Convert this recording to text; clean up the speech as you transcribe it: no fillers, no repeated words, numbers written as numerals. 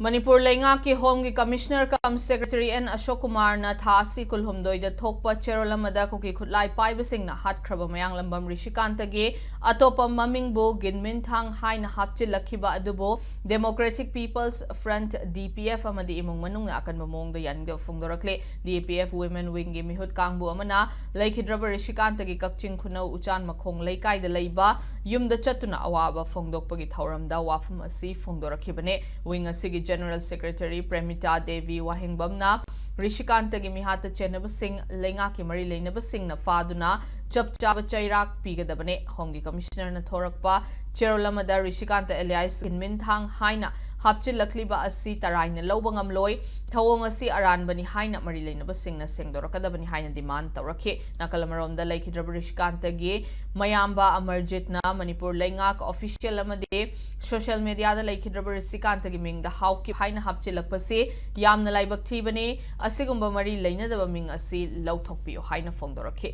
Manipur Lenga ki Home ki Commissioner kam Secretary N Ashok Kumar na thasi kulhumdoi da thokpa cherolamada ko ki khutlai paibasing na hatpikhraba mayang lambam Rishikanta ge atopa mamingbo Ginminthang Haokip hapchilakhiba adubo Democratic People's Front DPF amadi imong manung na akan mamong da yan ga fungdorakle DPF Women Wing gi Mihat kangbu amana laikhidraba Rishikanta gi kakching khunau uchan makhong laikai da leiba yumda chatuna awaba fongdokpa gi thauramda wafum asi fongdorakhibane wing asigi General Secretary Premita Devi Wahingbamna Rishikanta gi Mihat chenaba sing lenga ki mari leinaba sing na faduna chap chaba chairak pigadabane Home Commissioner na thorakpa cherolamada Rishikanta alias Ginminthang Haokip hapchilakliba asi taraina loude ngamloi thawong asi aranbani haina mari leinaba singna sengdorakadabani haina demand tawrakhi nakalamaronda laikhidraba Rishikanta gi mayamba amarjitna Manipur lengak official amade social media da laikhidraba Rishikanta gi mingda Haokip haina hapchilakpase yamna laibak thibane asigumba mari leinadaba ming asi lauthokpiyo haina fongdorakhi